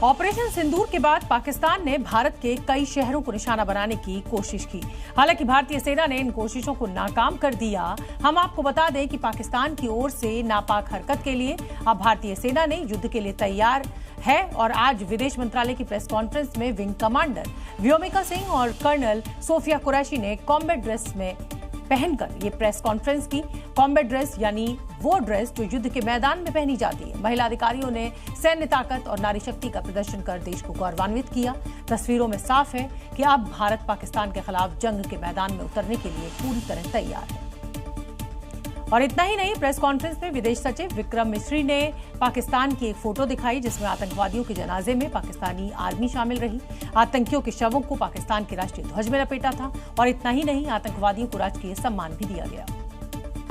Operation सिंदूर के बाद पाकिस्तान ने भारत के कई शहरों को निशाना बनाने की कोशिश की। हालांकि भारतीय सेना ने इन कोशिशों को नाकाम कर दिया। हम आपको बता दें कि पाकिस्तान की ओर से नापाक हरकत के लिए अब भारतीय सेना ने युद्ध के लिए तैयार है और आज विदेश मंत्रालय की प्रेस कॉन्फ्रेंस में विंग कमांडर व्योमिका सिंह और कर्नल सोफिया कुरैशी ने कॉम्बैट ड्रेस में पहनकर ये प्रेस कॉन्फ्रेंस की। कॉम्बैट ड्रेस यानी वो ड्रेस जो युद्ध के मैदान में पहनी जाती है। महिला अधिकारियों ने सैन्य ताकत और नारी शक्ति का प्रदर्शन कर देश को गौरवान्वित किया। तस्वीरों में साफ है कि अब भारत पाकिस्तान के खिलाफ जंग के मैदान में उतरने के लिए पूरी तरह तैयार है। और इतना ही नहीं, प्रेस कॉन्फ्रेंस में विदेश सचिव विक्रम मिस्री ने पाकिस्तान की एक फोटो दिखाई जिसमें आतंकवादियों के जनाजे में पाकिस्तानी आर्मी शामिल रही। आतंकियों के शवों को पाकिस्तान के राष्ट्रीय ध्वज में लपेटा था। और इतना ही नहीं, आतंकवादियों को राजकीय सम्मान भी दिया गया।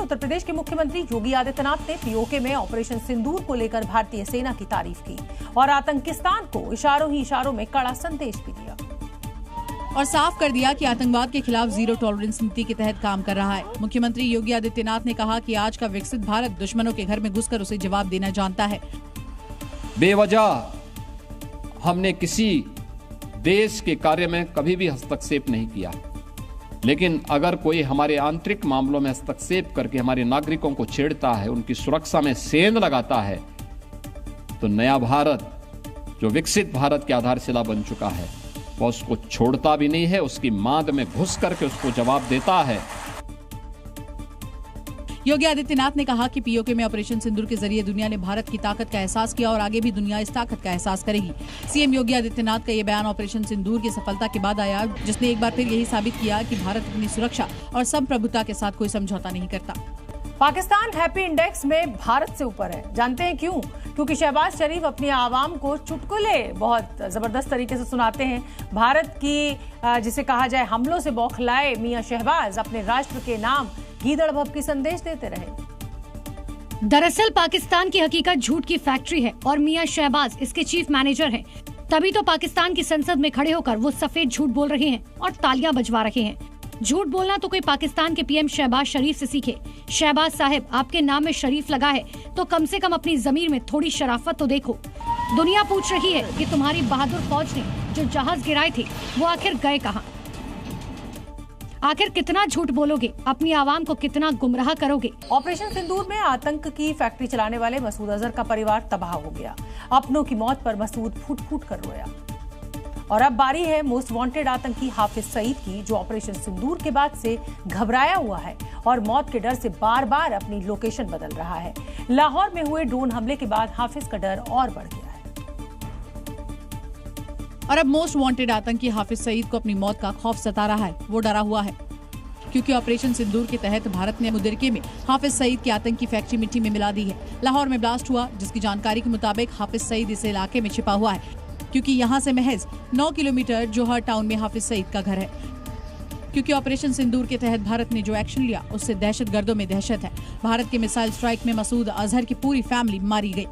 उत्तर प्रदेश के मुख्यमंत्री योगी आदित्यनाथ ने पीओके में ऑपरेशन सिंदूर को लेकर भारतीय सेना की तारीफ की और आतंकिस्तान को इशारों ही इशारों में कड़ा संदेश भी दिया और साफ कर दिया कि आतंकवाद के खिलाफ जीरो टॉलरेंस नीति के तहत काम कर रहा है। मुख्यमंत्री योगी आदित्यनाथ ने कहा कि आज का विकसित भारत दुश्मनों के घर में घुसकर उसे जवाब देना जानता है। बेवजह हमने किसी देश के कार्य में कभी भी हस्तक्षेप नहीं किया, लेकिन अगर कोई हमारे आंतरिक मामलों में हस्तक्षेप करके हमारे नागरिकों को छेड़ता है, उनकी सुरक्षा में सेंध लगाता है, तो नया भारत जो विकसित भारत की आधारशिला बन चुका है वह उसको छोड़ता भी नहीं है, उसकी मांद में घुस करके उसको जवाब देता है। योगी आदित्यनाथ ने कहा कि पीओके में ऑपरेशन सिंदूर के जरिए दुनिया ने भारत की ताकत का एहसास किया और आगे भी दुनिया इस ताकत का एहसास करेगी। सीएम योगी आदित्यनाथ का ये बयान ऑपरेशन सिंदूर की सफलता के बाद आया, जिसने एक बार फिर यही साबित किया कि भारत अपनी सुरक्षा और संप्रभुता के साथ कोई समझौता नहीं करता। पाकिस्तान हैप्पी इंडेक्स में भारत से ऊपर है। जानते हैं क्यों? क्योंकि शहबाज शरीफ अपनी आवाम को चुटकुले बहुत जबरदस्त तरीके से सुनाते हैं। भारत की जिसे कहा जाए हमलों से बौखलाए मियां शहबाज अपने राष्ट्र के नाम गीदड़ भभकी संदेश देते रहे। दरअसल पाकिस्तान की हकीकत झूठ की फैक्ट्री है और मियां शहबाज इसके चीफ मैनेजर हैं। तभी तो पाकिस्तान की संसद में खड़े होकर वो सफेद झूठ बोल रहे हैं और तालियां बजवा रहे हैं। झूठ बोलना तो कोई पाकिस्तान के पीएम शहबाज शरीफ से सीखे। शहबाज साहब, आपके नाम में शरीफ लगा है तो कम से कम अपनी जमीर में थोड़ी शराफत तो देखो। दुनिया पूछ रही है कि तुम्हारी बहादुर फौज ने जो जहाज गिराए थे वो आखिर गए कहां? आखिर कितना झूठ बोलोगे? अपनी आवाम को कितना गुमराह करोगे? ऑपरेशन सिंदूर में आतंक की फैक्ट्री चलाने वाले मसूद अजहर का परिवार तबाह हो गया। अपनों की मौत पर मसूद फूट फूट कर रोया। और अब बारी है मोस्ट वांटेड आतंकी हाफिज सईद की, जो ऑपरेशन सिंदूर के बाद से घबराया हुआ है और मौत के डर से बार बार अपनी लोकेशन बदल रहा है। लाहौर में हुए ड्रोन हमले के बाद हाफिज का डर और बढ़ गया है। और अब मोस्ट वांटेड आतंकी हाफिज सईद को अपनी मौत का खौफ सता रहा है। वो डरा हुआ है क्योंकि ऑपरेशन सिंदूर के तहत भारत ने मुदरिके में हाफिज सईद की आतंकी फैक्ट्री मिट्टी में मिला दी है। लाहौर में ब्लास्ट हुआ, जिसकी जानकारी के मुताबिक हाफिज सईद इस इलाके में छिपा हुआ है, क्योंकि यहाँ से महज 9 किलोमीटर जौहर टाउन में हाफिज सईद का घर है। क्योंकि ऑपरेशन सिंदूर के तहत भारत ने जो एक्शन लिया उससे दहशतगर्दों में दहशत है। भारत के मिसाइल स्ट्राइक में मसूद अजहर की पूरी फैमिली मारी गई।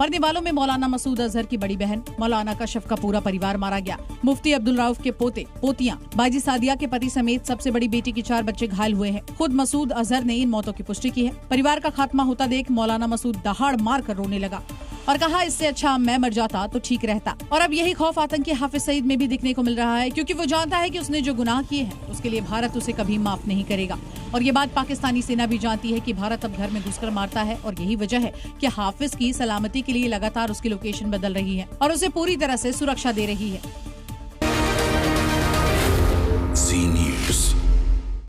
मरने वालों में मौलाना मसूद अजहर की बड़ी बहन मौलाना कशफ का पूरा परिवार मारा गया। मुफ्ती अब्दुल रऊफ के पोते पोतियां, बाजी सादिया के पति समेत सबसे बड़ी बेटी के 4 बच्चे घायल हुए हैं। खुद मसूद अजहर ने इन मौतों की पुष्टि की है। परिवार का खात्मा होता देख मौलाना मसूद दहाड़ मार कर रोने लगा और कहा, इससे अच्छा मैं मर जाता तो ठीक रहता। और अब यही खौफ आतंकी हाफिज सईद में भी दिखने को मिल रहा है, क्योंकि वो जानता है कि उसने जो गुनाह किए हैं उसके लिए भारत उसे कभी माफ नहीं करेगा। और ये बात पाकिस्तानी सेना भी जानती है कि भारत अब घर में घुसकर मारता है और यही वजह है कि हाफिज की सलामती के लिए लगातार उसकी लोकेशन बदल रही है और उसे पूरी तरह से सुरक्षा दे रही है।